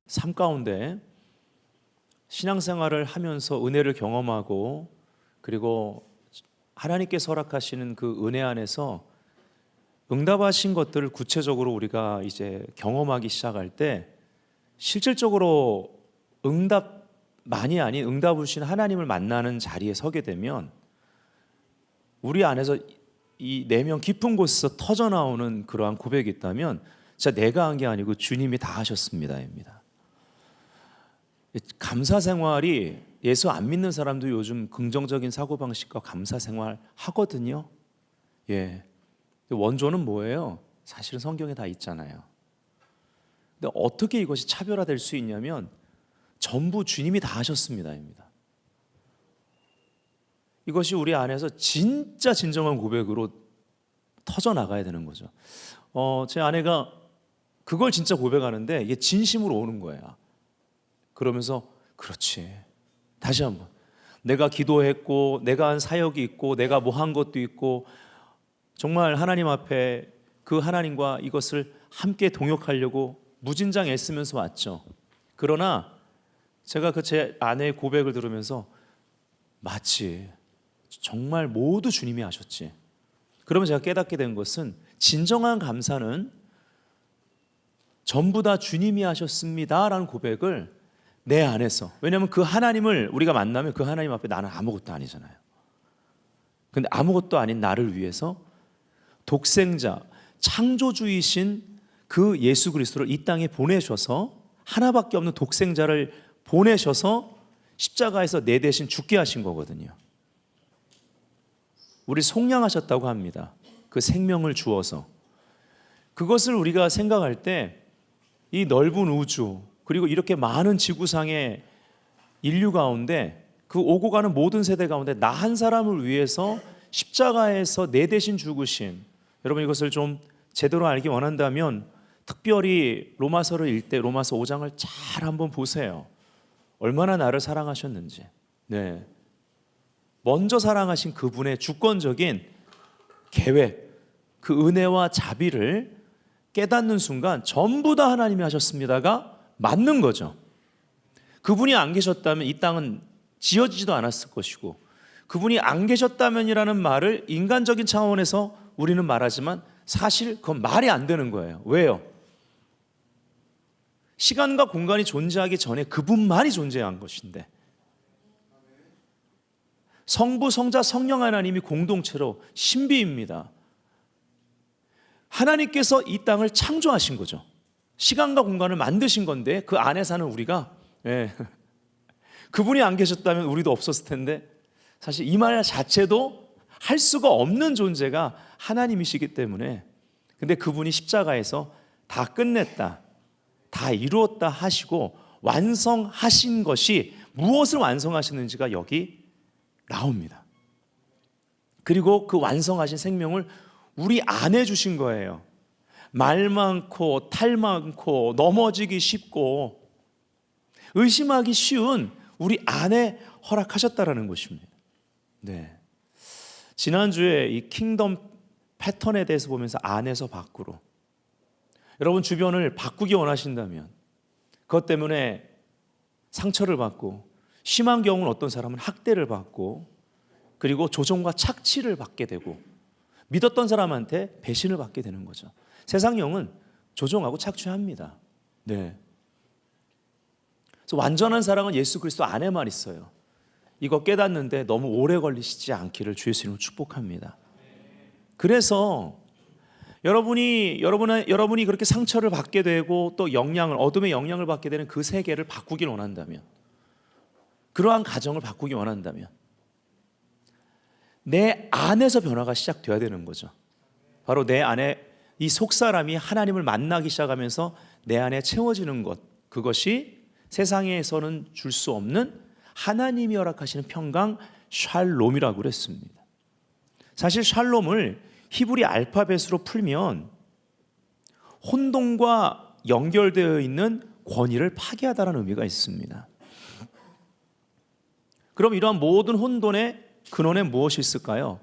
삶 가운데 신앙생활을 하면서 은혜를 경험하고 그리고 하나님께서 허락하시는 그 은혜 안에서 응답하신 것들을 구체적으로 우리가 이제 경험하기 시작할 때 실질적으로 응답만이 아닌 응답을 주신 하나님을 만나는 자리에 서게 되면 우리 안에서 이 내면 깊은 곳에서 터져나오는 그러한 고백이 있다면 진짜 내가 한 게 아니고 주님이 다 하셨습니다입니다. 감사 생활이 예수 안 믿는 사람도 요즘 긍정적인 사고방식과 감사 생활 하거든요. 예. 원조는 뭐예요? 사실은 성경에 다 있잖아요. 근데 어떻게 이것이 차별화될 수 있냐면 전부 주님이 다 하셨습니다입니다. 이것이 우리 안에서 진짜 진정한 고백으로 터져 나가야 되는 거죠. 제 아내가 그걸 진짜 고백하는데 이게 진심으로 오는 거야. 그러면서 그렇지. 다시 한번 내가 기도했고 내가 한 사역이 있고 내가 뭐 한 것도 있고 정말 하나님 앞에 그 하나님과 이것을 함께 동역하려고 무진장 애쓰면서 왔죠. 그러나 제가 그 제 아내의 고백을 들으면서 맞지. 정말 모두 주님이 하셨지. 그러면 제가 깨닫게 된 것은 진정한 감사는 전부 다 주님이 하셨습니다라는 고백을 내 안에서, 왜냐하면 그 하나님을 우리가 만나면 그 하나님 앞에 나는 아무것도 아니잖아요. 근데 아무것도 아닌 나를 위해서 독생자, 창조주이신 그 예수 그리스도를 이 땅에 보내셔서 하나밖에 없는 독생자를 보내셔서 십자가에서 내 대신 죽게 하신 거거든요. 우리 속량하셨다고 합니다. 그 생명을 주어서. 그것을 우리가 생각할 때 이 넓은 우주 그리고 이렇게 많은 지구상의 인류 가운데 그 오고 가는 모든 세대 가운데 나 한 사람을 위해서 십자가에서 내 대신 죽으심, 여러분 이것을 좀 제대로 알기 원한다면 특별히 로마서를 읽을 때 로마서 5장을 잘 한번 보세요. 얼마나 나를 사랑하셨는지. 네. 먼저 사랑하신 그분의 주권적인 계획, 그 은혜와 자비를 깨닫는 순간 전부 다 하나님이 하셨습니다가 맞는 거죠. 그분이 안 계셨다면 이 땅은 지어지지도 않았을 것이고, 그분이 안 계셨다면이라는 말을 인간적인 차원에서 우리는 말하지만 사실 그건 말이 안 되는 거예요. 왜요? 시간과 공간이 존재하기 전에 그분만이 존재한 것인데, 성부, 성자, 성령 하나님이 공동체로 신비입니다. 하나님께서 이 땅을 창조하신 거죠. 시간과 공간을 만드신 건데 그 안에 사는 우리가, 그분이 안 계셨다면 우리도 없었을 텐데, 사실 이 말 자체도 할 수가 없는 존재가 하나님이시기 때문에, 근데 그분이 십자가에서 다 끝냈다, 다 이루었다 하시고 완성하신 것이 무엇을 완성하시는지가 여기 나옵니다. 그리고 그 완성하신 생명을 우리 안에 주신 거예요. 말 많고 탈 많고 넘어지기 쉽고 의심하기 쉬운 우리 안에 허락하셨다라는 것입니다. 네. 지난주에 이 킹덤 패턴에 대해서 보면서 안에서 밖으로, 여러분 주변을 바꾸기 원하신다면 그것 때문에 상처를 받고, 심한 경우는 어떤 사람은 학대를 받고, 그리고 조종과 착취를 받게 되고, 믿었던 사람한테 배신을 받게 되는 거죠. 세상 영은 조종하고 착취합니다. 네. 그래서 완전한 사랑은 예수 그리스도 안에만 있어요. 이거 깨닫는데 너무 오래 걸리시지 않기를 주의 이름으로 축복합니다. 그래서 여러분이 그렇게 상처를 받게 되고 또 어둠의 영향을 받게 되는 그 세계를 바꾸길 원한다면, 그러한 가정을 바꾸기 원한다면 내 안에서 변화가 시작되어야 되는 거죠. 바로 내 안에 이 속사람이 하나님을 만나기 시작하면서 내 안에 채워지는 것, 그것이 세상에서는 줄 수 없는 하나님이 허락하시는 평강, 샬롬이라고 그랬습니다. 사실 샬롬을 히브리 알파벳으로 풀면 혼돈과 연결되어 있는 권위를 파괴하다라는 의미가 있습니다. 그럼 이러한 모든 혼돈의 근원에 무엇이 있을까요?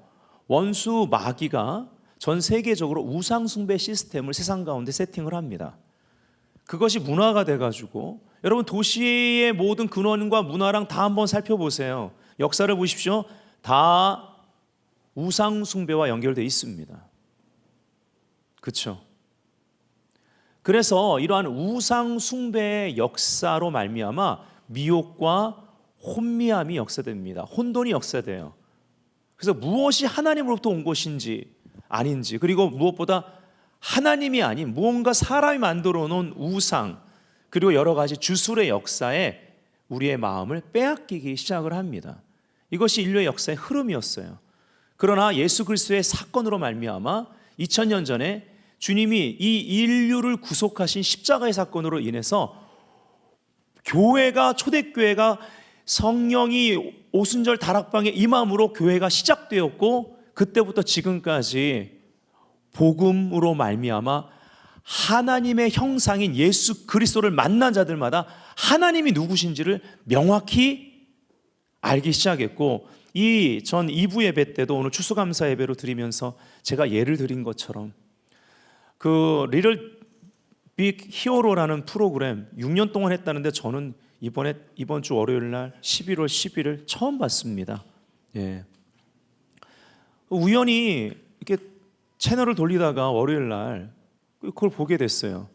원수 마귀가 전 세계적으로 우상 숭배 시스템을 세상 가운데 세팅을 합니다. 그것이 문화가 돼가지고, 여러분 도시의 모든 근원과 문화랑 다 한번 살펴보세요. 역사를 보십시오. 다 우상 숭배와 연결되어 있습니다. 그렇죠? 그래서 이러한 우상 숭배의 역사로 말미암아 미혹과 혼미함이 역사됩니다. 혼돈이 역사돼요. 그래서 무엇이 하나님으로부터 온 것인지 아닌지, 그리고 무엇보다 하나님이 아닌 무언가 사람이 만들어 놓은 우상, 그리고 여러 가지 주술의 역사에 우리의 마음을 빼앗기기 시작을 합니다. 이것이 인류의 역사의 흐름이었어요. 그러나 예수 그리스도의 사건으로 말미암아 2000년 전에 주님이 이 인류를 구속하신 십자가의 사건으로 인해서 교회가, 초대교회가 성령이 오순절 다락방에 임함으로 교회가 시작되었고, 그때부터 지금까지 복음으로 말미암아 하나님의 형상인 예수 그리스도를 만난 자들마다 하나님이 누구신지를 명확히 알기 시작했고, 이 전 2부 예배 때도 오늘 추수감사 예배로 드리면서 제가 예를 드린 것처럼 그 리틀 빅 히어로라는 프로그램 6년 동안 했다는데, 저는 이번 주 월요일 날 11월 11일 처음 봤습니다. 예. 우연히 이렇게 채널을 돌리다가 월요일 날 그걸 보게 됐어요.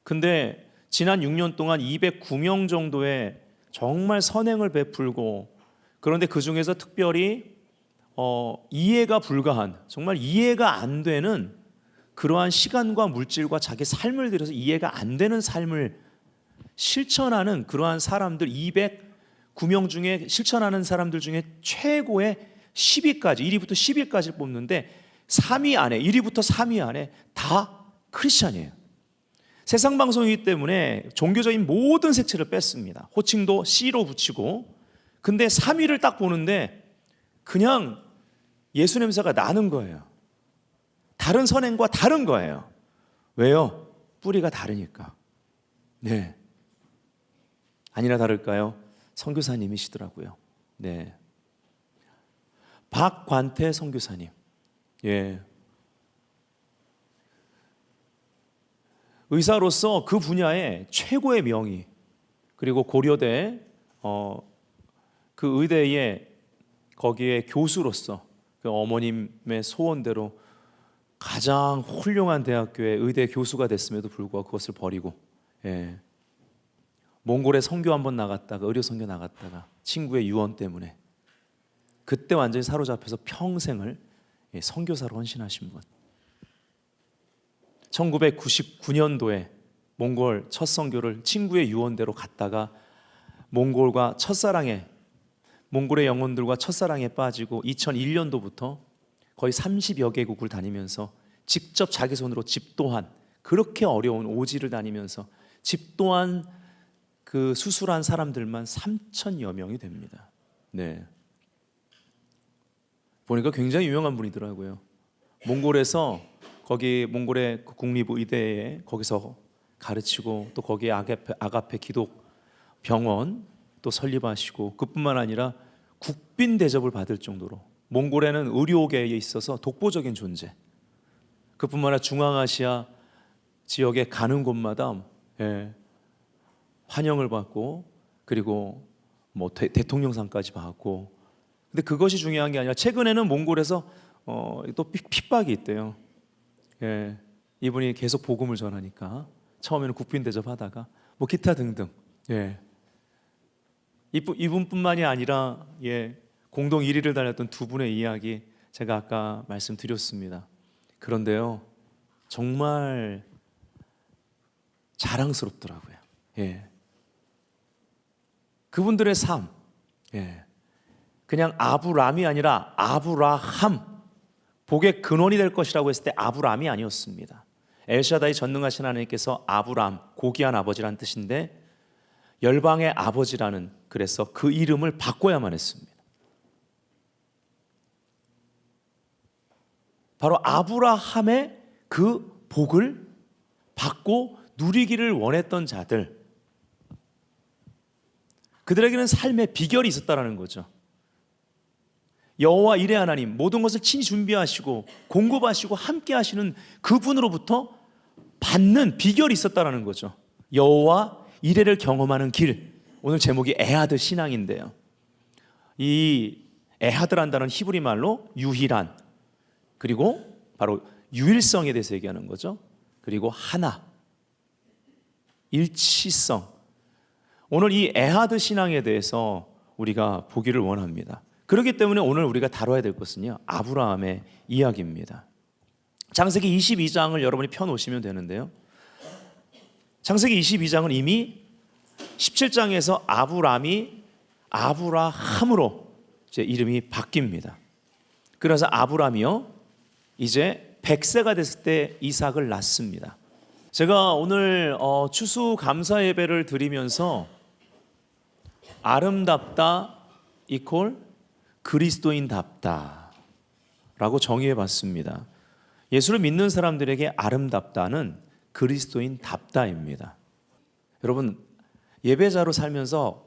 근데 지난 6년 동안 209명 정도의 정말 선행을 베풀고, 그런데 그 중에서 특별히 이해가 불가한, 정말 이해가 안 되는 그러한 시간과 물질과 자기 삶을 들여서 이해가 안 되는 삶을 실천하는 그러한 사람들 209명 중에 실천하는 사람들 중에 최고의 10위까지, 1위부터 10위까지 뽑는데 3위 안에, 1위부터 3위 안에 다 크리스찬이에요. 세상 방송이기 때문에 종교적인 모든 색채를 뺐습니다. 호칭도 C로 붙이고. 근데 3위를 딱 보는데 그냥 예수 냄새가 나는 거예요. 다른 선행과 다른 거예요. 왜요? 뿌리가 다르니까. 네. 아니나 다를까요? 선교사님이시더라고요. 네. 박관태 선교사님. 예. 의사로서 그 분야의 최고의 명의, 그리고 고려대 그 의대의 거기에 교수로서 그 어머님의 소원대로 가장 훌륭한 대학교의 의대 교수가 됐음에도 불구하고 그것을 버리고, 예. 몽골에 선교 한번 나갔다가, 의료 선교 나갔다가 친구의 유언 때문에 그때 완전히 사로잡혀서 평생을 선교사로 헌신하신 분. 1999년도에 몽골 첫 선교를 친구의 유언대로 갔다가 몽골의 영혼들과 첫사랑에 빠지고 2001년도부터 거의 30여 개국을 다니면서 직접 자기 손으로 집도한, 그렇게 어려운 오지를 다니면서 집도한 그 수술한 사람들만 3,000여 명이 됩니다. 네. 보니까 굉장히 유명한 분이더라고요. 몽골에서 거기 몽골의 국립의대에 거기서 가르치고, 또 거기에 아가페 기독 병원 또 설립하시고, 그뿐만 아니라 국빈 대접을 받을 정도로 몽골에는 의료계에 있어서 독보적인 존재. 그뿐만 아니라 중앙아시아 지역에 가는 곳마다 환영을 받고, 그리고 뭐 대통령상까지 받고. 근데 그것이 중요한 게 아니라 최근에는 몽골에서 또 핍박이 있대요. 예, 이분이 계속 복음을 전하니까 처음에는 국빈 대접하다가 뭐 기타 등등. 예, 이분뿐만이 아니라 공동 1위를 달렸던 두 분의 이야기 제가 아까 말씀드렸습니다. 그런데요, 정말 자랑스럽더라고요. 예, 그분들의 삶, 그냥 아브람이 아니라 아브라함, 복의 근원이 될 것이라고 했을 때 아브람이 아니었습니다. 엘샤다이 전능하신 하나님께서 아브람, 고귀한 아버지라는 뜻인데 열방의 아버지라는, 그래서 그 이름을 바꿔야만 했습니다. 바로 아브라함의 그 복을 받고 누리기를 원했던 자들, 그들에게는 삶의 비결이 있었다는 거죠. 여호와 이레 하나님, 모든 것을 친히 준비하시고 공급하시고 함께 하시는 그분으로부터 받는 비결이 있었다는 거죠. 여호와 이레를 경험하는 길. 오늘 제목이 에하드 신앙인데요. 이 에하드란 단어는 히브리 말로 유일한, 그리고 바로 유일성에 대해서 얘기하는 거죠. 그리고 하나, 일치성. 오늘 이 에하드 신앙에 대해서 우리가 보기를 원합니다. 그렇기 때문에 오늘 우리가 다뤄야 될 것은요, 아브라함의 이야기입니다. 창세기 22장을 여러분이 펴놓으시면 되는데요, 창세기 22장은 이미 17장에서 아브라함으로 이제 이름이 바뀝니다. 그래서 아브라함이요, 이제 100세가 됐을 때 이삭을 낳습니다. 제가 오늘 추수 감사 예배를 드리면서 아름답다 이퀄 그리스도인답다 라고 정의해 봤습니다. 예수를 믿는 사람들에게 아름답다는 그리스도인답다입니다. 여러분, 예배자로 살면서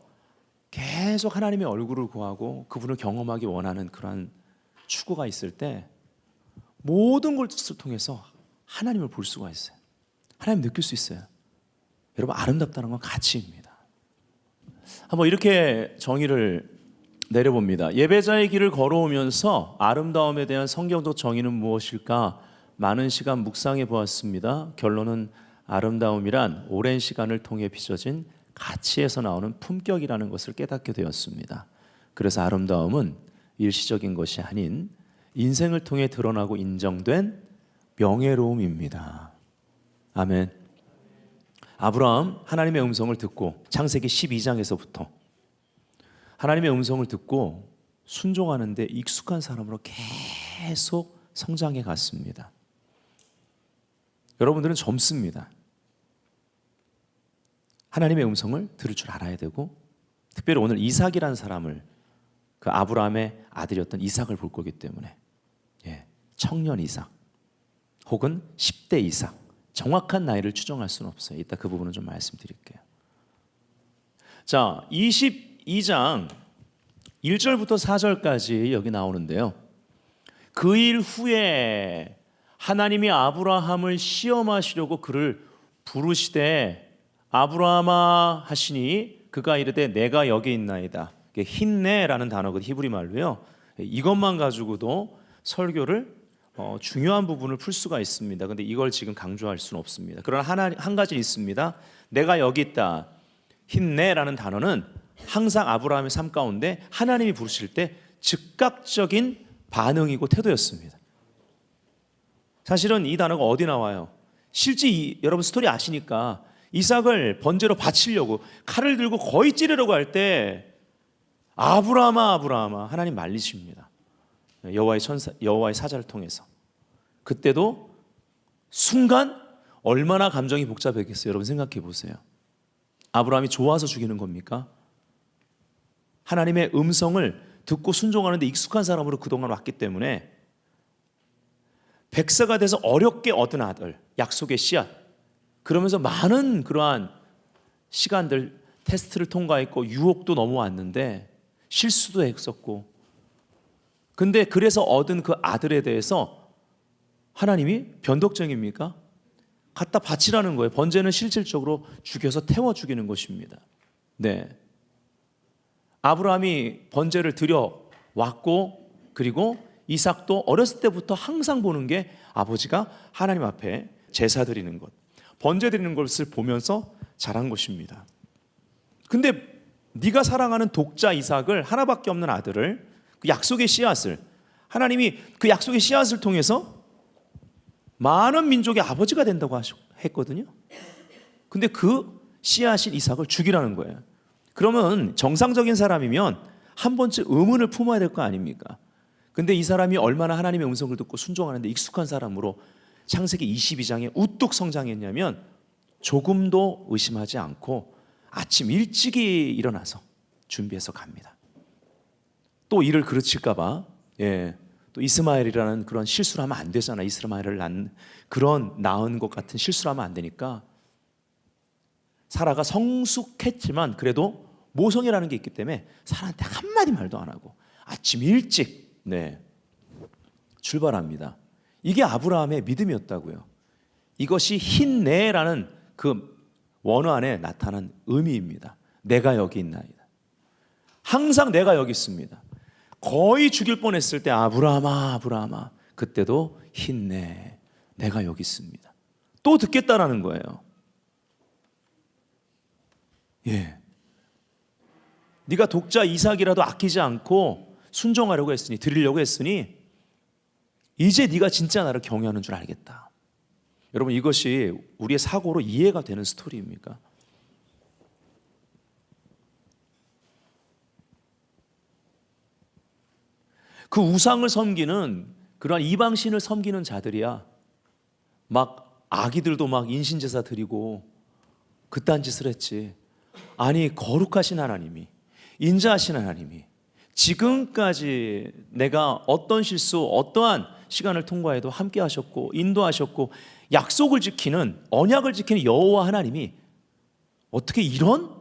계속 하나님의 얼굴을 구하고 그분을 경험하기 원하는 그러한 추구가 있을 때 모든 것을 통해서 하나님을 볼 수가 있어요. 하나님 느낄 수 있어요. 여러분, 아름답다는 건 가치입니다. 한번 이렇게 정의를 내려봅니다. 예배자의 길을 걸어오면서 아름다움에 대한 성경적 정의는 무엇일까? 많은 시간 묵상해 보았습니다. 결론은 아름다움이란 오랜 시간을 통해 빚어진 가치에서 나오는 품격이라는 것을 깨닫게 되었습니다. 그래서 아름다움은 일시적인 것이 아닌 인생을 통해 드러나고 인정된 명예로움입니다. 아멘. 아브라함 하나님의 음성을 듣고 창세기 12장에서부터 하나님의 음성을 듣고 순종하는데 익숙한 사람으로 계속 성장해 갔습니다. 여러분들은 젊습니다. 하나님의 음성을 들을 줄 알아야 되고, 특별히 오늘 이삭이라는 사람을, 그 아브라함의 아들이었던 이삭을 볼 거기 때문에, 청년 이삭 혹은 10대 이삭, 정확한 나이를 추정할 수는 없어요. 이따 그 부분은 좀 말씀드릴게요. 자, 22장 1절부터 4절까지 여기 나오는데요, 그 일 후에 하나님이 아브라함을 시험하시려고 그를 부르시되 아브라함아 하시니 그가 이르되 내가 여기 있나이다. 힌네라는 단어가 히브리 말로요, 이것만 가지고도 설교를 중요한 부분을 풀 수가 있습니다. 그런데 이걸 지금 강조할 수는 없습니다. 그러나 한 가지 있습니다. 내가 여기 있다. 힌네라는 단어는 항상 아브라함의 삶 가운데 하나님이 부르실 때 즉각적인 반응이고 태도였습니다. 사실은 이 단어가 어디 나와요? 실제 여러분 스토리 아시니까 이삭을 번제로 바치려고 칼을 들고 거의 찌르려고 할 때 아브라함아 아브라함아 하나님 말리십니다. 여호와의 사자를 통해서. 그때도 순간 얼마나 감정이 복잡했겠어요. 여러분 생각해 보세요. 아브라함이 좋아서 죽이는 겁니까? 하나님의 음성을 듣고 순종하는데 익숙한 사람으로 그동안 왔기 때문에 100세가 돼서 어렵게 얻은 아들, 약속의 씨앗, 그러면서 많은 그러한 시간들, 테스트를 통과했고 유혹도 넘어왔는데 실수도 했었고, 근데 그래서 얻은 그 아들에 대해서 하나님이 변덕쟁입니까? 갖다 바치라는 거예요. 번제는 실질적으로 죽여서 태워 죽이는 것입니다. 네, 아브라함이 번제를 드려 왔고, 그리고 이삭도 어렸을 때부터 항상 보는 게 아버지가 하나님 앞에 제사 드리는 것, 번제 드리는 것을 보면서 자란 것입니다. 근데 네가 사랑하는 독자 이삭을, 하나밖에 없는 아들을, 그 약속의 씨앗을, 하나님이 그 약속의 씨앗을 통해서 많은 민족의 아버지가 된다고 했거든요. 근데 그 씨앗인 이삭을 죽이라는 거예요. 그러면 정상적인 사람이면 한 번쯤 의문을 품어야 될 거 아닙니까? 근데 이 사람이 얼마나 하나님의 음성을 듣고 순종하는데 익숙한 사람으로 창세기 22장에 우뚝 성장했냐면 조금도 의심하지 않고 아침 일찍이 일어나서 준비해서 갑니다. 또 일을 그르칠까 봐, 또 이스마엘이라는 그런 실수를 하면 안 되잖아. 이스마엘을 낳은 것 같은 실수를 하면 안 되니까 사라가 성숙했지만 그래도 모성이라는 게 있기 때문에 사라한테 한마디 말도 안 하고 아침 일찍 출발합니다. 이게 아브라함의 믿음이었다고요. 이것이 힌네라는 그 원어 안에 나타난 의미입니다. 내가 여기 있나이다. 항상 내가 여기 있습니다. 거의 죽일 뻔했을 때 아브라함아 아브라함아, 그때도 힘내, 내가 여기 있습니다. 또 듣겠다라는 거예요. 예, 네가 독자 이삭이라도 아끼지 않고 순종하려고 했으니, 드리려고 했으니 이제 네가 진짜 나를 경외하는 줄 알겠다. 여러분, 이것이 우리의 사고로 이해가 되는 스토리입니까? 그 우상을 섬기는, 그러한 이방신을 섬기는 자들이야 막 아기들도 막 인신제사 드리고 그딴 짓을 했지. 아니, 거룩하신 하나님이, 인자하신 하나님이 지금까지 내가 어떤 실수, 어떠한 시간을 통과해도 함께 하셨고 인도하셨고 약속을 지키는, 언약을 지키는 여호와 하나님이 어떻게 이런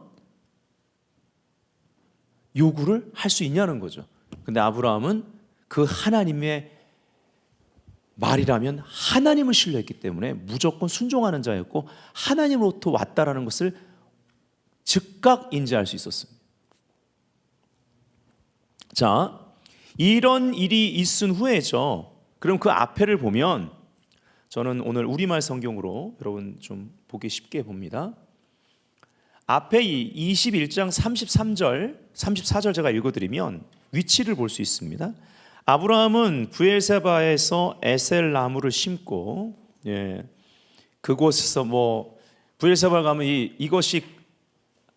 요구를 할 수 있냐는 거죠. 근데 아브라함은 그 하나님의 말이라면 하나님을 신뢰했기 때문에 무조건 순종하는 자였고, 하나님으로부터 왔다라는 것을 즉각 인지할 수 있었습니다. 자, 이런 일이 있은 후에죠. 그럼 그 앞에를 보면, 저는 오늘 우리말 성경으로 여러분 좀 보기 쉽게 봅니다. 앞에 21장 33절, 34절 제가 읽어드리면 위치를 볼 수 있습니다. 아브라함은 브엘세바에서 에셀 나무를 심고, 그곳에서 브엘세바 가면 이것이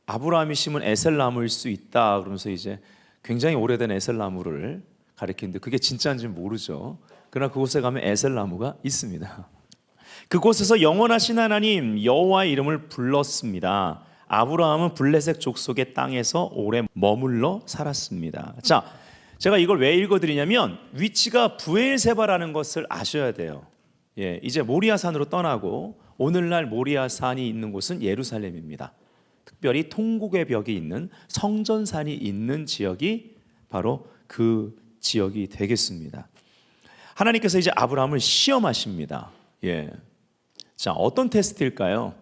아브라함이 심은 에셀 나무일 수 있다 그러면서 이제 굉장히 오래된 에셀 나무를 가리키는데 그게 진짜인지는 모르죠. 그러나 그곳에 가면 에셀 나무가 있습니다. 그곳에서 영원하신 하나님 여호와의 이름을 불렀습니다. 아브라함은 블레셋 족속의 땅에서 오래 머물러 살았습니다. 자, 제가 이걸 왜 읽어드리냐면 위치가 브엘세바라는 것을 아셔야 돼요. 이제 모리아산으로 떠나고 오늘날 모리아산이 있는 곳은 예루살렘입니다. 특별히 통곡의 벽이 있는 성전산이 있는 지역이 바로 그 지역이 되겠습니다. 하나님께서 이제 아브라함을 시험하십니다. 자, 어떤 테스트일까요?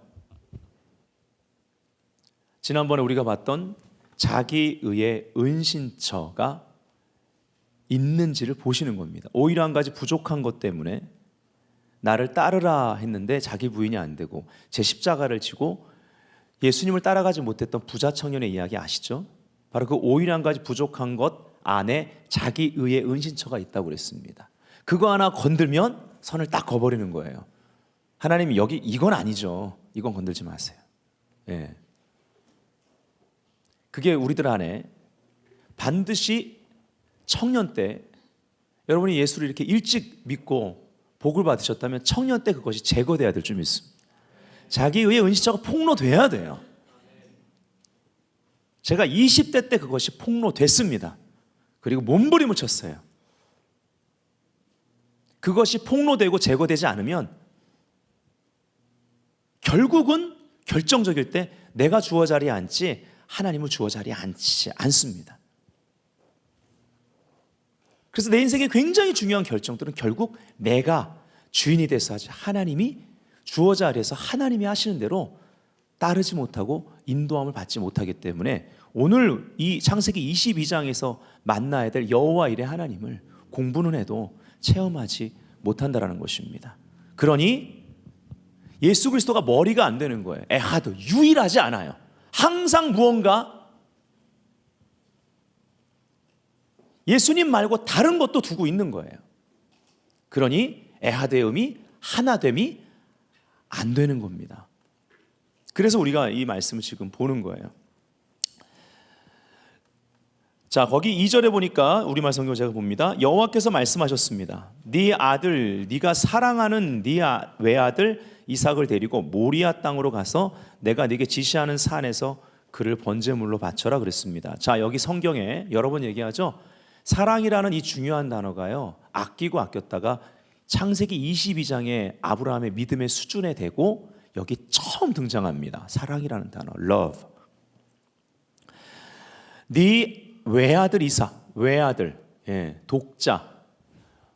지난번에 우리가 봤던 자기의의 은신처가 있는지를 보시는 겁니다. 오히려 한 가지 부족한 것 때문에 나를 따르라 했는데 자기 부인이 안 되고 제 십자가를 지고 예수님을 따라가지 못했던 부자 청년의 이야기 아시죠? 바로 그 오히려 한 가지 부족한 것 안에 자기의의 은신처가 있다고 그랬습니다. 그거 하나 건들면 선을 딱 그어버리는 거예요. 하나님이 여기 이건 아니죠. 이건 건들지 마세요. 그게 우리들 안에 반드시 청년 때, 여러분이 예수를 이렇게 일찍 믿고 복을 받으셨다면 청년 때 그것이 제거돼야 될 줄 믿습니다. 자기의 은신처가 폭로돼야 돼요. 제가 20대 때 그것이 폭로됐습니다. 그리고 몸부림을 쳤어요. 그것이 폭로되고 제거되지 않으면 결국은 결정적일 때 내가 주어 자리에 앉지 하나님을 주어 자리에 앉지 않습니다. 그래서 내 인생에 굉장히 중요한 결정들은 결국 내가 주인이 돼서 하지, 하나님이 주어 자리에서 하나님이 하시는 대로 따르지 못하고 인도함을 받지 못하기 때문에 오늘 이 창세기 22장에서 만나야 될 여호와 일의 하나님을 공부는 해도 체험하지 못한다라는 것입니다. 그러니 예수 그리스도가 머리가 안 되는 거예요. 에하드, 유일하지 않아요. 항상 무언가 예수님 말고 다른 것도 두고 있는 거예요. 그러니 에하드의 의미, 하나됨이 안 되는 겁니다. 그래서 우리가 이 말씀을 지금 보는 거예요. 자, 거기 2절에 보니까 우리말 성경 제가 봅니다. 여호와께서 말씀하셨습니다. 네 아들, 네가 사랑하는 네 외아들 이삭을 데리고 모리아 땅으로 가서 내가 네게 지시하는 산에서 그를 번제물로 바쳐라 그랬습니다. 자, 여기 성경에 여러 번 얘기하죠. 사랑이라는 이 중요한 단어가요, 아끼고 아꼈다가 창세기 22장에 아브라함의 믿음의 수준에 대고 여기 처음 등장합니다. 사랑이라는 단어, love. 네 외아들 이삭, 외아들, 독자.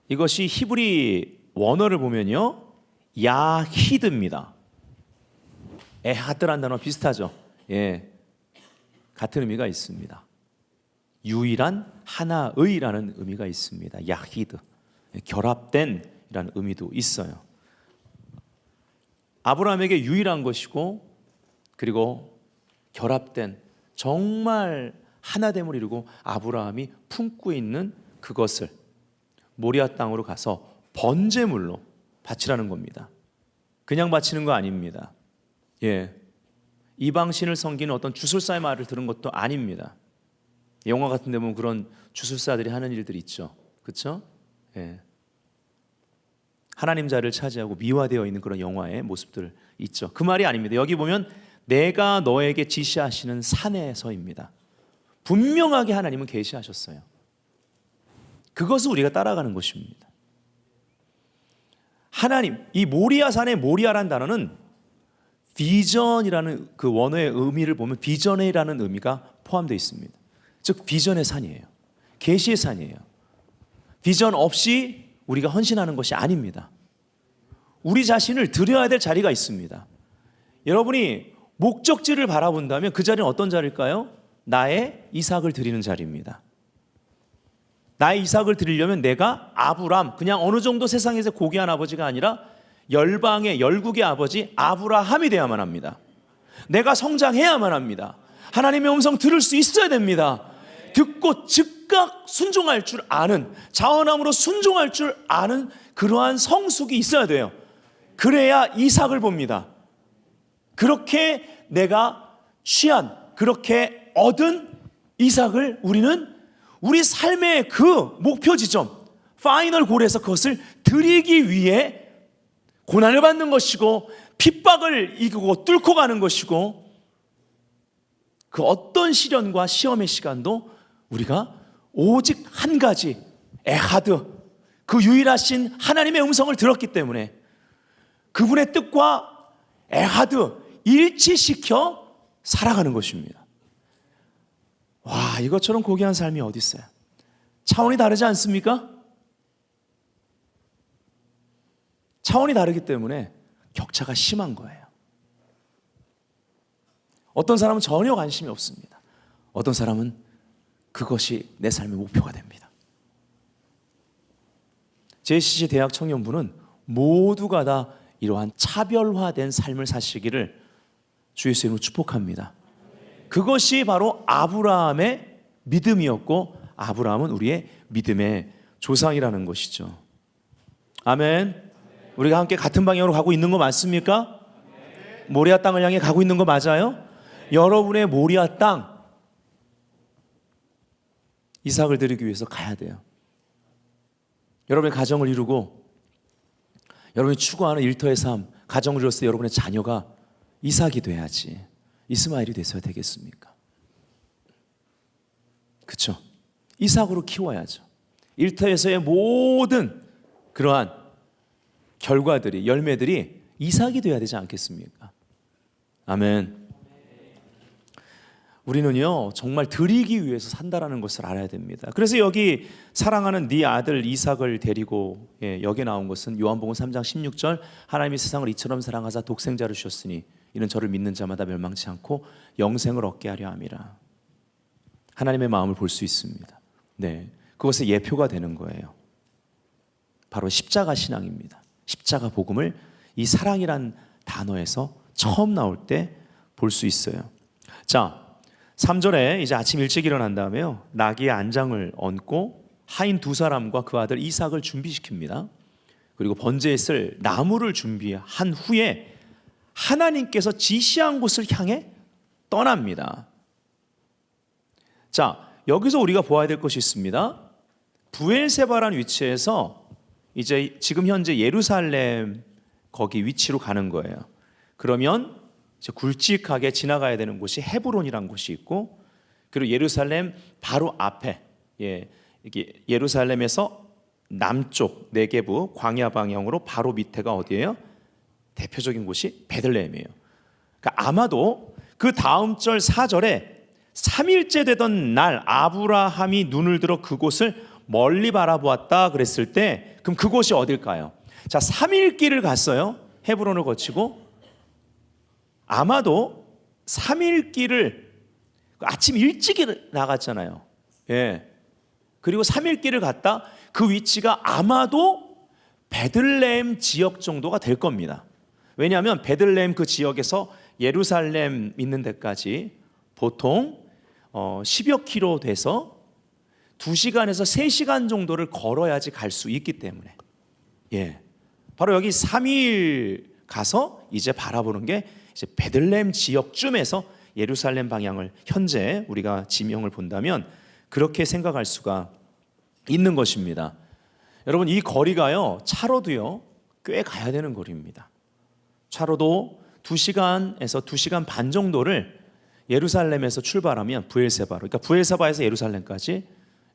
이것이 히브리 원어를 보면요, 야히드입니다. 에하드라는 단어 비슷하죠. 예, 같은 의미가 있습니다. 유일한 하나의라는 의미가 있습니다. 야히드, 결합된이라는 의미도 있어요. 아브라함에게 유일한 것이고 그리고 결합된 정말 하나됨을 이루고 아브라함이 품고 있는 그것을 모리아 땅으로 가서 번제물로 바치라는 겁니다. 그냥 바치는 거 아닙니다. 예, 이방신을 섬기는 어떤 주술사의 말을 들은 것도 아닙니다. 영화 같은 데 보면 그런 주술사들이 하는 일들이 있죠. 그렇죠? 예. 하나님 자리를 차지하고 미화되어 있는 그런 영화의 모습들 있죠. 그 말이 아닙니다. 여기 보면 내가 너에게 지시하시는 산에서입니다. 분명하게 하나님은 계시하셨어요. 그것을 우리가 따라가는 것입니다. 하나님, 이 모리아산의 모리아라는 단어는 비전이라는 그 원어의 의미를 보면 비전이라는 의미가 포함되어 있습니다. 즉 비전의 산이에요. 계시의 산이에요. 비전 없이 우리가 헌신하는 것이 아닙니다. 우리 자신을 드려야 될 자리가 있습니다. 여러분이 목적지를 바라본다면 그 자리는 어떤 자리일까요? 나의 이삭을 드리는 자리입니다. 나의 이삭을 드리려면 내가 아브람, 그냥 어느 정도 세상에서 고귀한 아버지가 아니라 열방의 열국의 아버지 아브라함이 되어야만 합니다. 내가 성장해야만 합니다. 하나님의 음성 들을 수 있어야 됩니다. 듣고 즉각 순종할 줄 아는, 자원함으로 순종할 줄 아는 그러한 성숙이 있어야 돼요. 그래야 이삭을 봅니다. 그렇게 내가 취한, 그렇게 얻은 이삭을 우리는 우리 삶의 그 목표 지점, 파이널 골에서 그것을 드리기 위해 고난을 받는 것이고 핍박을 이기고 뚫고 가는 것이고 그 어떤 시련과 시험의 시간도 우리가 오직 한 가지 에하드, 그 유일하신 하나님의 음성을 들었기 때문에 그분의 뜻과 에하드 일치시켜 살아가는 것입니다. 와, 이것처럼 고귀한 삶이 어디 있어요? 차원이 다르지 않습니까? 차원이 다르기 때문에 격차가 심한 거예요. 어떤 사람은 전혀 관심이 없습니다. 어떤 사람은 그것이 내 삶의 목표가 됩니다. JCC 대학 청년부는 모두가 다 이러한 차별화된 삶을 사시기를 주 예수 이름으로 축복합니다. 그것이 바로 아브라함의 믿음이었고 아브라함은 우리의 믿음의 조상이라는 것이죠. 아멘. 우리가 함께 같은 방향으로 가고 있는 거 맞습니까? 모리아 땅을 향해 가고 있는 거 맞아요? 여러분의 모리아 땅 이삭을 드리기 위해서 가야 돼요. 여러분의 가정을 이루고 여러분이 추구하는 일터의 삶, 가정을 이뤘을 때 여러분의 자녀가 이삭이 돼야지 이스마엘이 돼서야 되겠습니까? 그렇죠? 이삭으로 키워야죠. 일터에서의 모든 그러한 결과들이, 열매들이 이삭이 돼야 되지 않겠습니까? 아멘. 우리는요 정말 드리기 위해서 산다라는 것을 알아야 됩니다. 그래서 여기 사랑하는 네 아들 이삭을 데리고 여기 나온 것은 요한복음 3장 16절 하나님이 세상을 이처럼 사랑하사 독생자를 주셨으니 이는 저를 믿는 자마다 멸망치 않고 영생을 얻게 하려 함이라. 하나님의 마음을 볼 수 있습니다. 네, 그것의 예표가 되는 거예요. 바로 십자가 신앙입니다. 십자가 복음을 이 사랑이란 단어에서 처음 나올 때 볼 수 있어요. 자, 3절에 이제 아침 일찍 일어난 다음에요 나귀의 안장을 얹고 하인 두 사람과 그 아들 이삭을 준비시킵니다. 그리고 번제에 쓸 나무를 준비한 후에 하나님께서 지시한 곳을 향해 떠납니다. 자, 여기서 우리가 보아야 될 것이 있습니다. 부엘세바라는 위치에서 이제 지금 현재 예루살렘 거기 위치로 가는 거예요. 그러면 이제 굵직하게 지나가야 되는 곳이 헤브론이라는 곳이 있고, 그리고 예루살렘 바로 앞에 이게 예루살렘에서 남쪽 네게부 광야 방향으로 바로 밑에가 어디예요? 대표적인 곳이 베들레헴이에요. 그러니까 아마도 그 다음 절 4절에 3일째 되던 날 아브라함이 눈을 들어 그곳을 멀리 바라보았다 그랬을 때 그럼 그곳이 어딜까요? 자, 3일 길을 갔어요. 헤브론을 거치고 아마도 3일 길을 아침 일찍 나갔잖아요. 예. 그리고 3일 길을 갔다 그 위치가 아마도 베들레헴 지역 정도가 될 겁니다. 왜냐하면 베들레헴 그 지역에서 예루살렘 있는 데까지 보통 10여 킬로 돼서 2시간에서 3시간 정도를 걸어야지 갈 수 있기 때문에, 예, 바로 여기 3일 가서 이제 바라보는 게 이제 베들레헴 지역쯤에서 예루살렘 방향을 현재 우리가 지명을 본다면 그렇게 생각할 수가 있는 것입니다. 여러분, 이 거리가요, 차로도요 꽤 가야 되는 거리입니다. 차로도 2시간에서 2시간 반 정도를 예루살렘에서 출발하면 부엘세바로, 그러니까 부엘세바에서 예루살렘까지,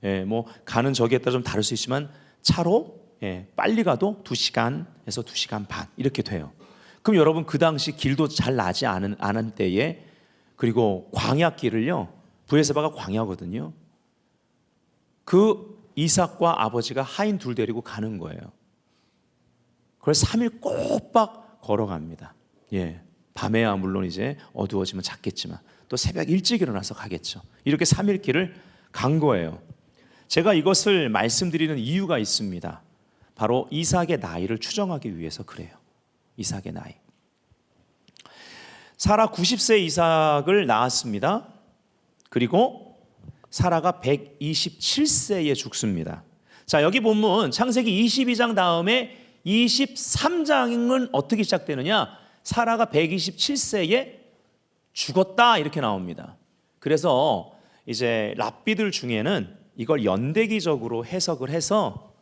예, 뭐 가는 저기에 따라 좀 다를 수 있지만 차로, 예, 빨리 가도 2시간에서 2시간 반 이렇게 돼요. 그럼 여러분, 그 당시 길도 잘 나지 않은 때에, 그리고 광야길을요, 부엘세바가 광야거든요. 그 이삭과 아버지가 하인 둘 데리고 가는 거예요. 그걸 3일 꼬박 걸어갑니다. 예, 밤에야 물론 이제 어두워지면 작겠지만 또 새벽 일찍 일어나서 가겠죠. 이렇게 3일 길을 간 거예요. 제가 이것을 말씀드리는 이유가 있습니다. 바로 이삭의 나이를 추정하기 위해서 그래요. 이삭의 나이. 사라 90세 이삭을 낳았습니다. 그리고 사라가 127세에 죽습니다. 자, 여기 본문 창세기 22장 다음에 23장은 어떻게 시작되느냐? 사라가 127세에 죽었다 이렇게 나옵니다. 그래서 이제 랍비들 중에는 이걸 연대기적으로 해석을 해서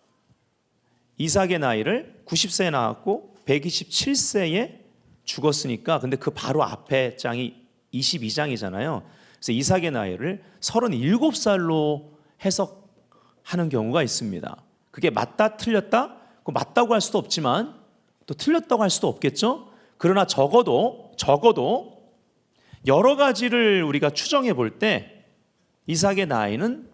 이삭의 나이를 90세에 낳았고 127세에 죽었으니까, 근데 그 바로 앞에 장이 22장이잖아요. 그래서 이삭의 나이를 37살로 해석하는 경우가 있습니다. 그게 맞다 틀렸다? 맞다고 할 수도 없지만 또 틀렸다고 할 수도 없겠죠. 그러나 적어도 여러 가지를 우리가 추정해 볼 때 이삭의 나이는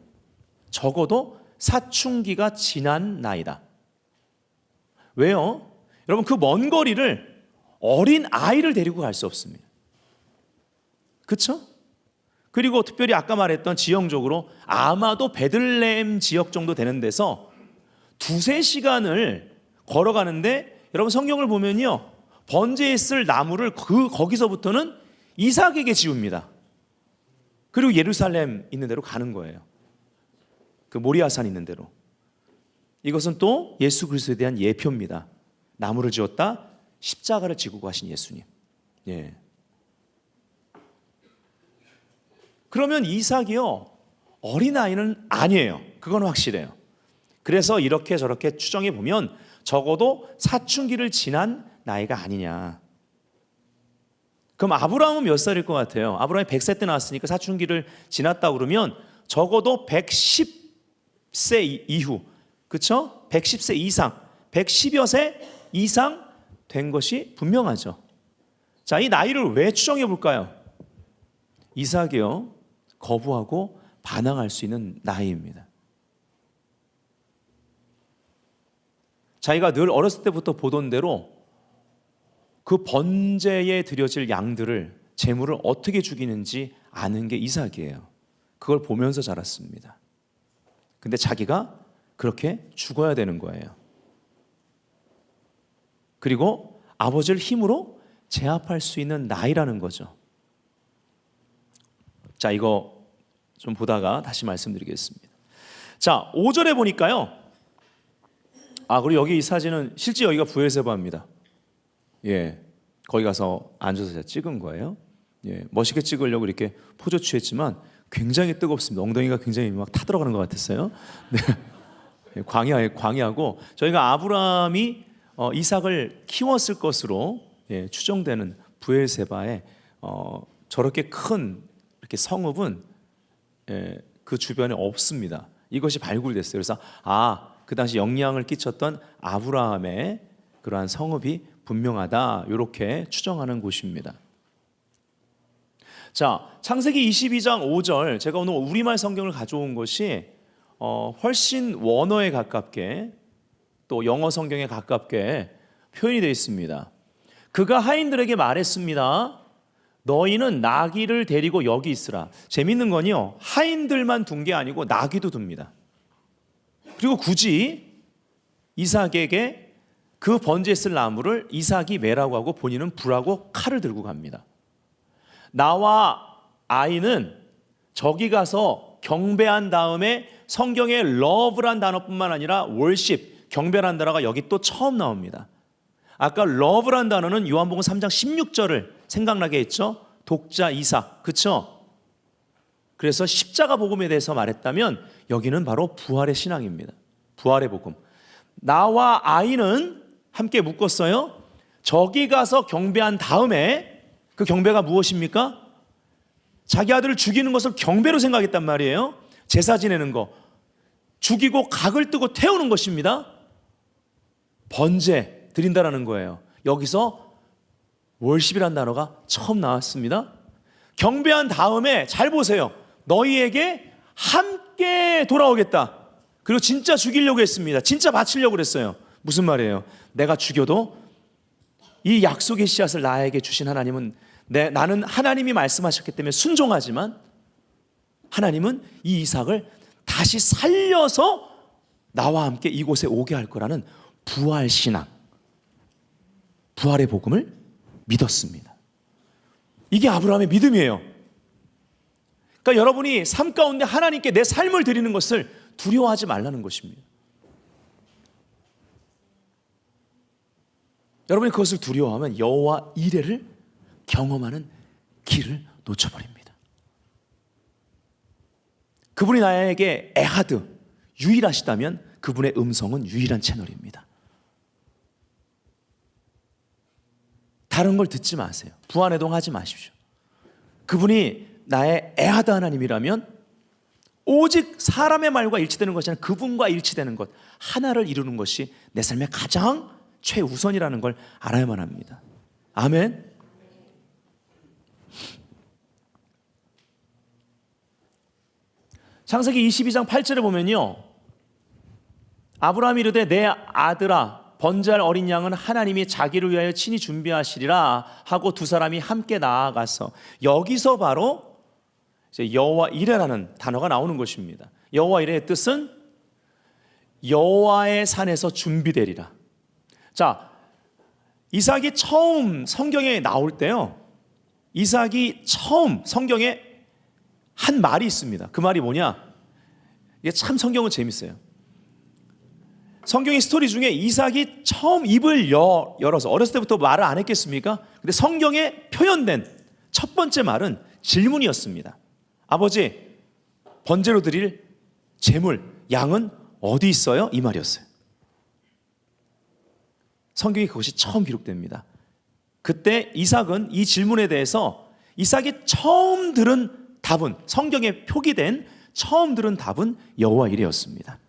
적어도 사춘기가 지난 나이다. 왜요? 여러분, 그 먼 거리를 어린 아이를 데리고 갈 수 없습니다. 그렇죠? 그리고 특별히 아까 말했던 지형적으로 아마도 베들레헴 지역 정도 되는 데서 2-3시간을 걸어가는데, 여러분 성경을 보면요, 번제에 쓸 나무를 거기서부터는 이삭에게 지웁니다. 그리고 예루살렘 있는 데로 가는 거예요. 그 모리아산 있는 데로. 이것은 또 예수 그리스도에 대한 예표입니다. 나무를 지었다, 십자가를 지고 가신 예수님. 예. 그러면 이삭이요, 어린아이는 아니에요. 그건 확실해요. 그래서 이렇게 저렇게 추정해 보면 적어도 사춘기를 지난 나이가 아니냐. 그럼 아브라함은 몇 살일 것 같아요? 아브라함이 100세 때 나왔으니까 사춘기를 지났다고 그러면 적어도 110세 이후, 그렇죠? 110세 이상, 110여 세 이상 된 것이 분명하죠. 자, 이 나이를 왜 추정해 볼까요? 이삭이요, 거부하고 반항할 수 있는 나이입니다. 자기가 늘 어렸을 때부터 보던 대로 그 번제에 드려질 양들을, 제물을 어떻게 죽이는지 아는 게 이삭이에요. 그걸 보면서 자랐습니다. 근데 자기가 그렇게 죽어야 되는 거예요. 그리고 아버지를 힘으로 제압할 수 있는 나이라는 거죠. 자, 이거 좀 보다가 다시 말씀드리겠습니다. 자, 5절에 보니까요, 그리고 여기 이 사진은 실제 여기가 부엘세바입니다. 예, 거기 가서 앉아서 제가 찍은 거예요. 예, 멋있게 찍으려고 이렇게 포즈 취했지만 굉장히 뜨겁습니다. 엉덩이가 굉장히 막 타들어가는 것 같았어요. 네. 광야고, 저희가 아브라함이 이삭을 키웠을 것으로, 예, 추정되는 부엘세바에 저렇게 큰 이렇게 성읍은, 예, 그 주변에 없습니다. 이것이 발굴됐어요. 그래서 그 당시 영향을 끼쳤던 아브라함의 그러한 성읍이 분명하다, 이렇게 추정하는 곳입니다. 자, 창세기 22장 5절, 제가 오늘 우리말 성경을 가져온 것이 훨씬 원어에 가깝게, 또 영어 성경에 가깝게 표현이 되어 있습니다. 그가 하인들에게 말했습니다. 너희는 나귀를 데리고 여기 있으라. 재밌는 건요, 하인들만 둔 게 아니고 나귀도 둡니다. 그리고 굳이 이삭에게 그 번제에 쓸 나무를 이삭이 매라고 하고 본인은 불하고 칼을 들고 갑니다. 나와 아이는 저기 가서 경배한 다음에 성경에 love란 단어뿐만 아니라 worship, 경배란 단어가 여기 또 처음 나옵니다. 아까 love란 단어는 요한복음 3장 16절을 생각나게 했죠. 독자 이삭, 그렇죠? 그래서 십자가 복음에 대해서 말했다면 여기는 바로 부활의 신앙입니다. 부활의 복음. 나와 아이는 함께 묶었어요. 저기 가서 경배한 다음에, 그 경배가 무엇입니까? 자기 아들을 죽이는 것을 경배로 생각했단 말이에요. 제사 지내는 거, 죽이고 각을 뜨고 태우는 것입니다. 번제 드린다라는 거예요. 여기서 월십이라는 단어가 처음 나왔습니다. 경배한 다음에 잘 보세요. 너희에게 함께 돌아오겠다. 그리고 진짜 죽이려고 했습니다. 진짜 바치려고 그랬어요. 무슨 말이에요? 내가 죽여도 이 약속의 씨앗을 나에게 주신 하나님은, 나는 하나님이 말씀하셨기 때문에 순종하지만 하나님은 이 이삭을 다시 살려서 나와 함께 이곳에 오게 할 거라는 부활 신앙, 부활의 복음을 믿었습니다. 이게 아브라함의 믿음이에요. 그러니까 여러분이 삶 가운데 하나님께 내 삶을 드리는 것을 두려워하지 말라는 것입니다. 여러분이 그것을 두려워하면 여호와 이레를 경험하는 길을 놓쳐버립니다. 그분이 나에게 에하드, 유일하시다면 그분의 음성은 유일한 채널입니다. 다른 걸 듣지 마세요. 부안해동하지 마십시오. 그분이 나의 에하드 하나님이라면 오직 사람의 말과 일치되는 것이 아니라 그분과 일치되는 것 하나를 이루는 것이 내 삶의 가장 최우선이라는 걸 알아야만 합니다. 아멘. 창세기 22장 8절에 보면요, 아브라함이 이르되 내 아들아 번제할 어린 양은 하나님이 자기를 위하여 친히 준비하시리라 하고 두 사람이 함께 나아가서, 여기서 바로 여호와 이레라는 단어가 나오는 것입니다. 여호와 이레의 뜻은 여호와의 산에서 준비되리라. 자, 이삭이 처음 성경에 나올 때요, 이삭이 처음 성경에 한 말이 있습니다. 그 말이 뭐냐? 이게 참 성경은 재밌어요. 성경의 스토리 중에 이삭이 처음 입을 열어서, 어렸을 때부터 말을 안 했겠습니까? 근데 성경에 표현된 첫 번째 말은 질문이었습니다. 아버지, 번제로 드릴 제물, 양은 어디 있어요? 이 말이었어요. 성경에 그것이 처음 기록됩니다. 그때 이삭은 이 질문에 대해서 이삭이 처음 들은 답은, 성경에 표기된 처음 들은 답은 여호와 이레였습니다.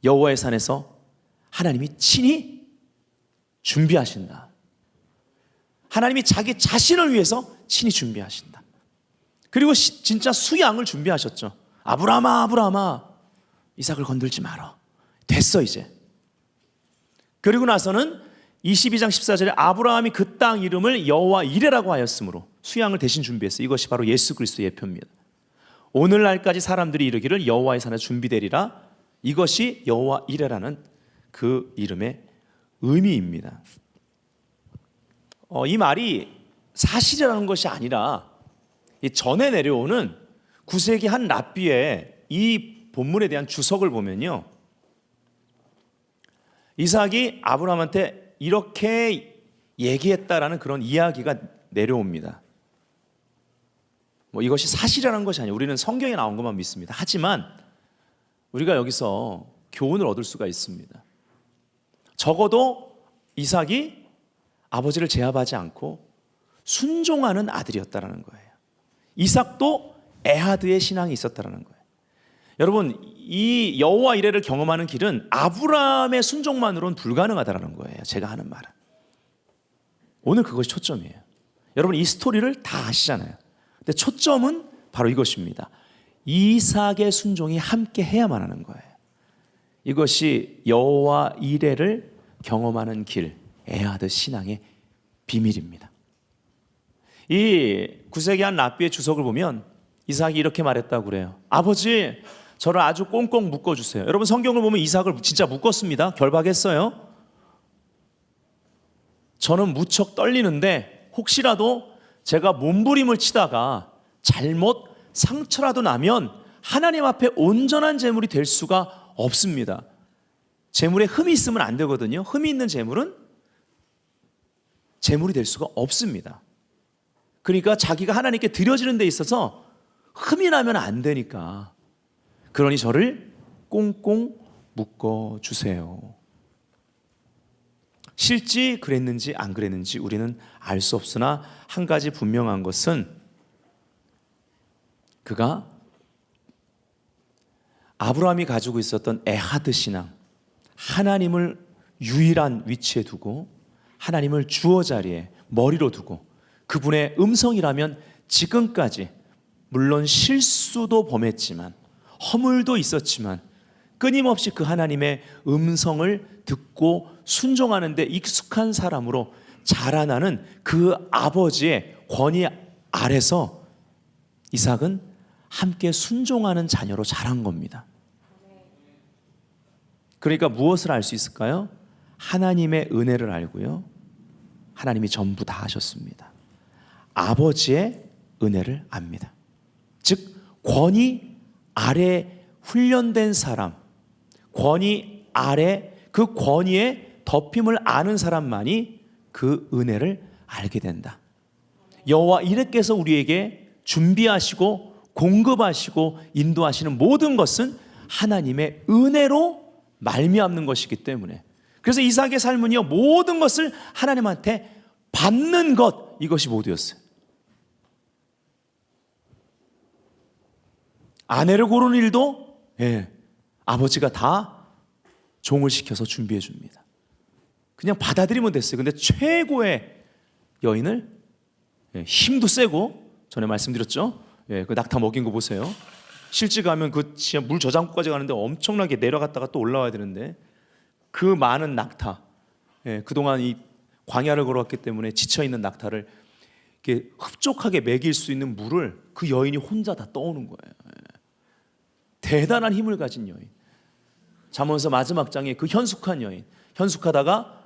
여호와의 산에서 하나님이 친히 준비하신다. 하나님이 자기 자신을 위해서 친히 준비하신다. 그리고 진짜 수양을 준비하셨죠. 아브라함아, 아브라함아, 이삭을 건들지 마라. 됐어 이제. 그리고 나서는 22장 14절에 아브라함이 그 땅 이름을 여호와 이레라고 하였으므로 수양을 대신 준비했어요. 이것이 바로 예수 그리스도의 예표입니다. 오늘날까지 사람들이 이르기를 여호와의 산에 준비되리라. 이것이 여호와 이레라는 그 이름의 의미입니다. 이 말이 사실이라는 것이 아니라 이 전에 내려오는 9세기 한 랍비의 이 본문에 대한 주석을 보면요, 이삭이 아브라함한테 이렇게 얘기했다라는 그런 이야기가 내려옵니다. 이것이 사실이라는 것이 아니에요. 우리는 성경에 나온 것만 믿습니다. 하지만 우리가 여기서 교훈을 얻을 수가 있습니다. 적어도 이삭이 아버지를 제압하지 않고 순종하는 아들이었다라는 거예요. 이삭도 에하드의 신앙이 있었다라는 거예요. 여러분, 이 여호와 이레를 경험하는 길은 아브라함의 순종만으로는 불가능하다라는 거예요. 제가 하는 말은. 오늘 그것이 초점이에요. 여러분, 이 스토리를 다 아시잖아요. 근데 초점은 바로 이것입니다. 이삭의 순종이 함께 해야만 하는 거예요. 이것이 여호와 이레를 경험하는 길, 에하드 신앙의 비밀입니다. 이 구세기한 랍비의 주석을 보면 이삭이 이렇게 말했다고 그래요. 아버지, 저를 아주 꽁꽁 묶어주세요. 여러분 성경을 보면 이삭을 진짜 묶었습니다. 결박했어요. 저는 무척 떨리는데 혹시라도 제가 몸부림을 치다가 잘못 상처라도 나면 하나님 앞에 온전한 제물이 될 수가 없습니다. 제물에 흠이 있으면 안 되거든요. 흠이 있는 제물은 제물이 될 수가 없습니다. 그러니까 자기가 하나님께 드려지는 데 있어서 흠이 나면 안 되니까, 그러니 저를 꽁꽁 묶어주세요. 실제 그랬는지 안 그랬는지 우리는 알 수 없으나 한 가지 분명한 것은 그가 아브라함이 가지고 있었던 에하드 신앙, 하나님을 유일한 위치에 두고 하나님을 주어 자리에 머리로 두고 그분의 음성이라면 지금까지 물론 실수도 범했지만 허물도 있었지만 끊임없이 그 하나님의 음성을 듣고 순종하는 데 익숙한 사람으로 자라나는 그 아버지의 권위 아래서 이삭은 함께 순종하는 자녀로 자란 겁니다. 그러니까 무엇을 알 수 있을까요? 하나님의 은혜를 알고요, 하나님이 전부 다 하셨습니다. 아버지의 은혜를 압니다. 즉 권위 아래 훈련된 사람, 권위 아래 그 권위의 덮임을 아는 사람만이 그 은혜를 알게 된다. 여호와 이레께서 우리에게 준비하시고 공급하시고 인도하시는 모든 것은 하나님의 은혜로 말미암는 것이기 때문에, 그래서 이삭의 삶은요 모든 것을 하나님한테 받는 것, 이것이 모두였어요. 아내를 고르는 일도 아버지가 다 종을 시켜서 준비해 줍니다. 그냥 받아들이면 됐어요. 근데 최고의 여인을, 힘도 세고, 전에 말씀드렸죠, 그 낙타 먹인 거 보세요. 실제 가면 그 진짜 물 저장고까지 가는데 엄청나게 내려갔다가 또 올라와야 되는데, 그 많은 낙타, 그동안 이 광야를 걸어왔기 때문에 지쳐있는 낙타를 이렇게 흡족하게 먹일 수 있는 물을 그 여인이 혼자 다 떠오는 거예요. 대단한 힘을 가진 여인. 잠언서 마지막 장에 그 현숙한 여인, 현숙하다가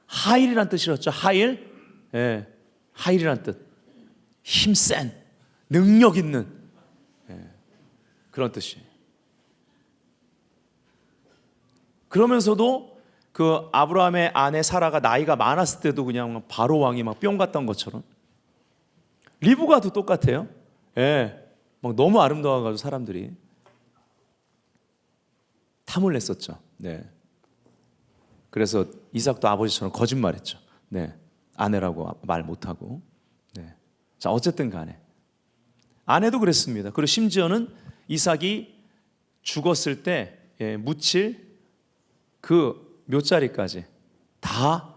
하일이란 뜻이었죠. 하일, 하일이란 뜻, 힘센, 능력 있는, 그런 뜻이에요. 그러면서도 그 아브라함의 아내 사라가 나이가 많았을 때도 그냥 바로 왕이 막 뿅 갔던 것처럼, 리브가도 똑같아요. 막 너무 아름다워가지고 사람들이 탐을 냈었죠. 그래서 이삭도 아버지처럼 거짓말했죠. 아내라고 말 못하고. 자, 어쨌든 간에 아내도 그랬습니다. 그리고 심지어는 이삭이 죽었을 때 묻힐 그 묘자리까지 다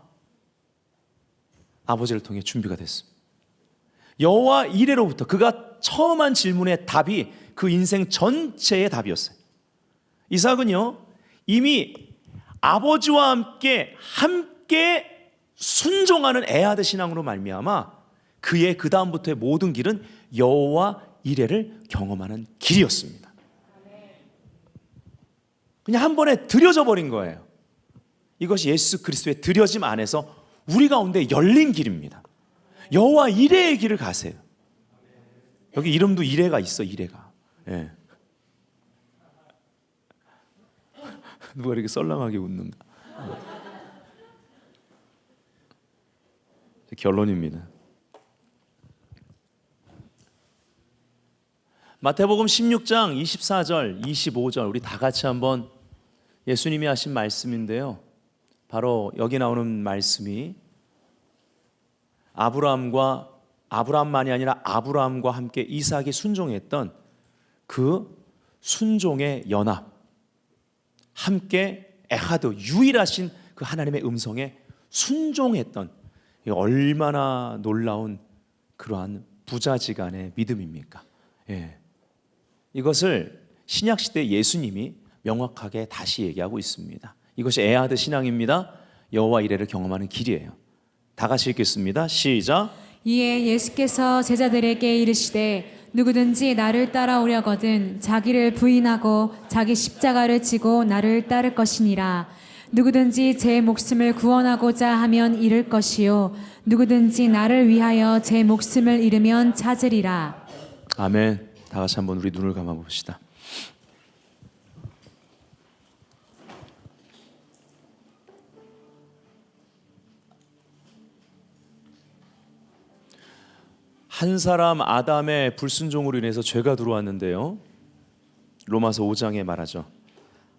아버지를 통해 준비가 됐습니다. 여호와 이레로부터 그가 처음 한 질문의 답이 그 인생 전체의 답이었어요. 이삭은요 이미 아버지와 함께 순종하는 에하드 신앙으로 말미암아 그의 그 다음부터의 모든 길은 여호와 이레를 경험하는 길이었습니다. 그냥 한 번에 드려져 버린 거예요. 이것이 예수 그리스도의 드려짐 안에서 우리 가운데 열린 길입니다. 여호와 이레의 길을 가세요. 여기 이름도 이레가 있어. 이레가. 누가 이렇게 썰렁하게 웃는가? 결론입니다. 마태복음 16장 24절 25절 우리 다 같이 한번, 예수님이 하신 말씀인데요, 바로 여기 나오는 말씀이 아브라함만이 아니라 아브라함과 함께 이삭이 순종했던 그 순종의 연합, 함께 에하드, 유일하신 그 하나님의 음성에 순종했던, 얼마나 놀라운 그러한 부자지간의 믿음입니까? 이것을 신약시대 예수님이 명확하게 다시 얘기하고 있습니다. 이것이 에하드 신앙입니다. 여호와 이레를 경험하는 길이에요. 다 같이 읽겠습니다. 시작. 이에 예수께서 제자들에게 이르시되 누구든지 나를 따라오려거든 자기를 부인하고 자기 십자가를 지고 나를 따를 것이니라. 누구든지 제 목숨을 구원하고자 하면 잃을 것이요 누구든지 나를 위하여 제 목숨을 잃으면 찾으리라. 아멘. 다 같이 한번 우리 눈을 감아 봅시다. 한 사람 아담의 불순종으로 인해서 죄가 들어왔는데요. 로마서 5장에 말하죠.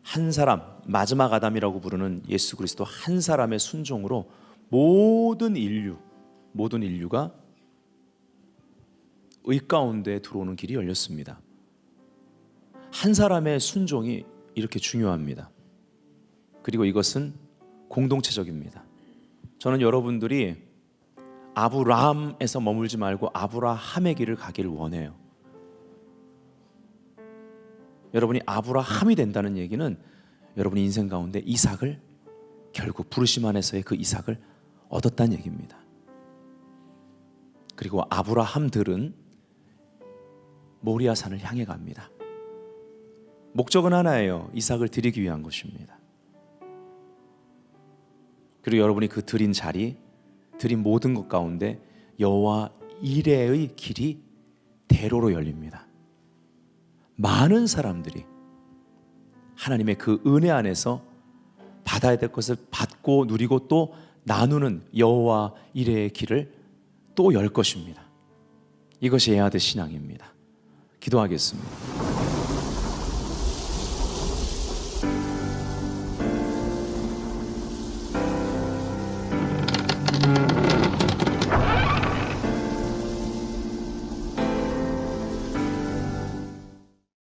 한 사람, 마지막 아담이라고 부르는 예수 그리스도 한 사람의 순종으로 모든 인류가 의 가운데 들어오는 길이 열렸습니다. 한 사람의 순종이 이렇게 중요합니다. 그리고 이것은 공동체적입니다. 저는 여러분들이 아브라함에서 머물지 말고 아브라함의 길을 가기를 원해요. 여러분이 아브라함이 된다는 얘기는 여러분의 인생 가운데 이삭을 결국 부르심 안에서의 그 이삭을 얻었다는 얘기입니다. 그리고 아브라함들은 모리아산을 향해 갑니다. 목적은 하나예요. 이삭을 드리기 위한 것입니다. 그리고 여러분이 그 드린 자리, 드린 모든 것 가운데 여호와 이레의 길이 대로로 열립니다. 많은 사람들이 하나님의 그 은혜 안에서 받아야 될 것을 받고 누리고 또 나누는 여호와 이레의 길을 또 열 것입니다. 이것이 에아드 신앙입니다. 기도하겠습니다.